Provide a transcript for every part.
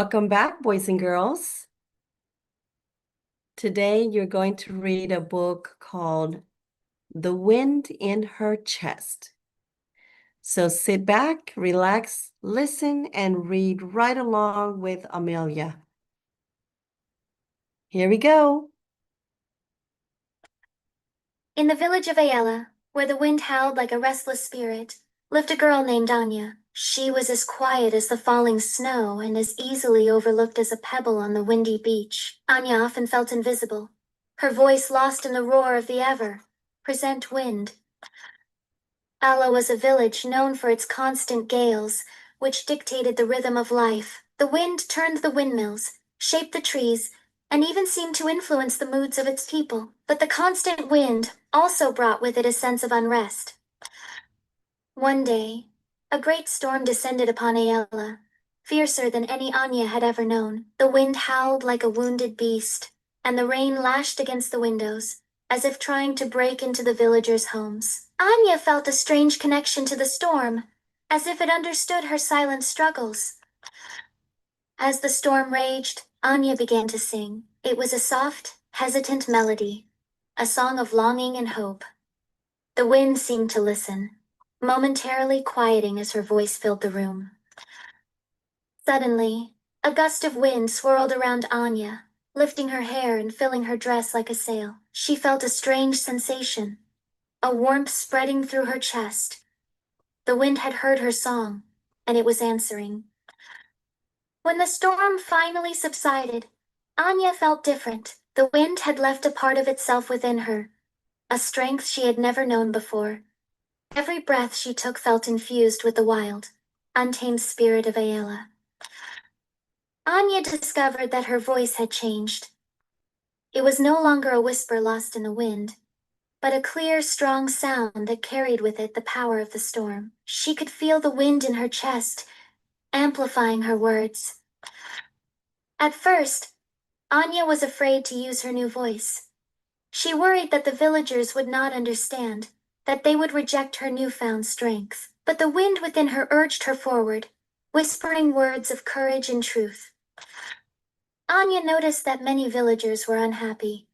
Welcome back, boys and girls. Today you're going to read a book called The Wind in Her Chest. So sit back, relax, listen, and read right along with Amelia. Here we go. In the village of Ayala, where the wind howled like a restless spirit, lived a girl named Anya. She was as quiet as the falling snow and as easily overlooked as a pebble on the windy beach. Anya often felt invisible, her voice lost in the roar of the ever-present wind. Ala was a village known for its constant gales, which dictated the rhythm of life. The wind turned the windmills, shaped the trees, and even seemed to influence the moods of its people. But the constant wind also brought with it a sense of unrest. One day, a great storm descended upon Ayala, fiercer than any Anya had ever known. The wind howled like a wounded beast, and the rain lashed against the windows, as if trying to break into the villagers' homes. Anya felt a strange connection to the storm, as if it understood her silent struggles. As the storm raged, Anya began to sing. It was a soft, hesitant melody, a song of longing and hope. The wind seemed to listen, momentarily quieting as her voice filled the room. Suddenly, a gust of wind swirled around Anya, lifting her hair and filling her dress like a sail. She felt a strange sensation, a warmth spreading through her chest. The wind had heard her song, and it was answering. When the storm finally subsided, Anya felt different. The wind had left a part of itself within her, a strength she had never known before. Every breath she took felt infused with the wild, untamed spirit of Ayala. Anya discovered that her voice had changed. It was no longer a whisper lost in the wind, but a clear, strong sound that carried with it the power of the storm. She could feel the wind in her chest, amplifying her words. At first, Anya was afraid to use her new voice. She worried that the villagers would not understand, that they would reject her newfound strength. But the wind within her urged her forward, whispering words of courage and truth. Anya noticed that many villagers were unhappy.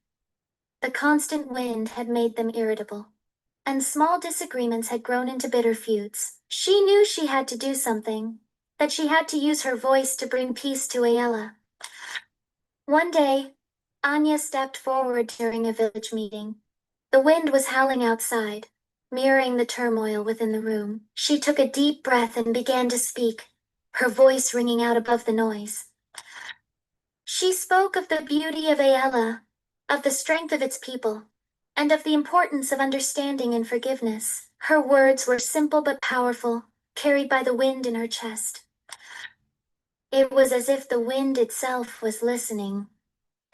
The constant wind had made them irritable, and small disagreements had grown into bitter feuds. She knew she had to do something, that she had to use her voice to bring peace to Ayala. One day, Anya stepped forward during a village meeting. The wind was howling outside, mirroring the turmoil within the room. She took a deep breath and began to speak, her voice ringing out above the noise. She spoke of the beauty of Ayala, of the strength of its people, and of the importance of understanding and forgiveness. Her words were simple but powerful, carried by the wind in her chest. It was as if the wind itself was listening,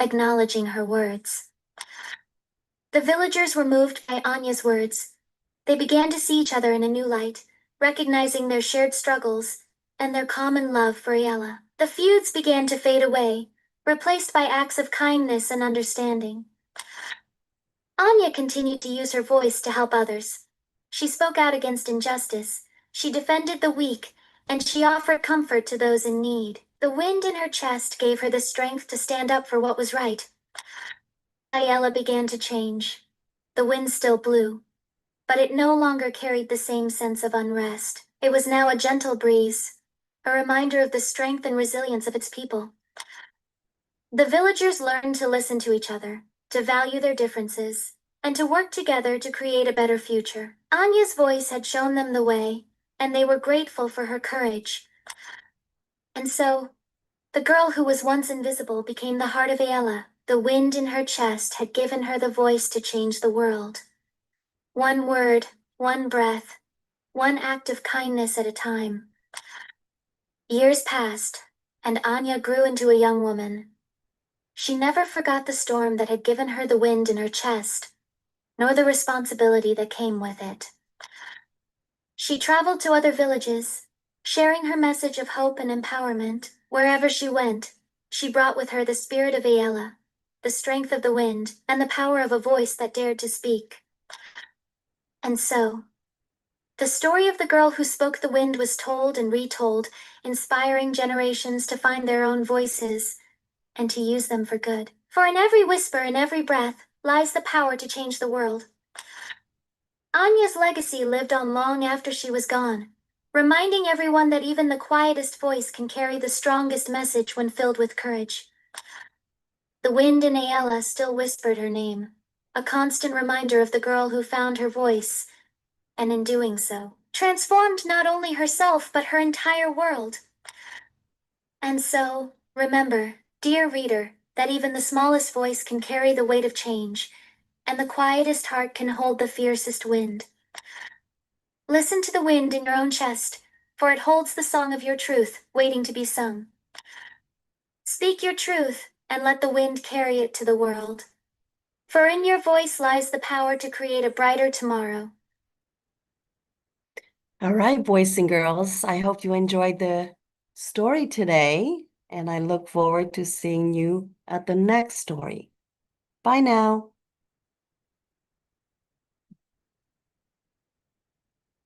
acknowledging her words. The villagers were moved by Anya's words. They began to see each other in a new light, recognizing their shared struggles and their common love for Ayala. The feuds began to fade away, replaced by acts of kindness and understanding. Anya continued to use her voice to help others. She spoke out against injustice, she defended the weak, and she offered comfort to those in need. The wind in her chest gave her the strength to stand up for what was right. Ayala began to change. The wind still blew, but it no longer carried the same sense of unrest. It was now a gentle breeze, a reminder of the strength and resilience of its people. The villagers learned to listen to each other, to value their differences, and to work together to create a better future. Anya's voice had shown them the way, and they were grateful for her courage. And so, the girl who was once invisible became the heart of Ayala. The wind in her chest had given her the voice to change the world. One word, one breath, one act of kindness at a time. Years passed, and Anya grew into a young woman. She never forgot the storm that had given her the wind in her chest, nor the responsibility that came with it. She traveled to other villages, sharing her message of hope and empowerment. Wherever she went, she brought with her the spirit of Ayala, the strength of the wind, and the power of a voice that dared to speak. And so, The story of the girl who spoke the wind was told and retold, inspiring generations to find their own voices and to use them for good. For in every whisper and every breath lies the power to change the world. Anya's legacy lived on long after she was gone, reminding everyone that even the quietest voice can carry the strongest message when filled with courage. The wind in Ayala still whispered her name, a constant reminder of the girl who found her voice, and in doing so, transformed not only herself but her entire world. And so, remember, dear reader, that even the smallest voice can carry the weight of change, and the quietest heart can hold the fiercest wind. Listen to the wind in your own chest, for it holds the song of your truth, waiting to be sung. Speak your truth, and let the wind carry it to the world. For in your voice lies the power to create a brighter tomorrow. All right, boys and girls, I hope you enjoyed the story today, and I look forward to seeing you at the next story. Bye now.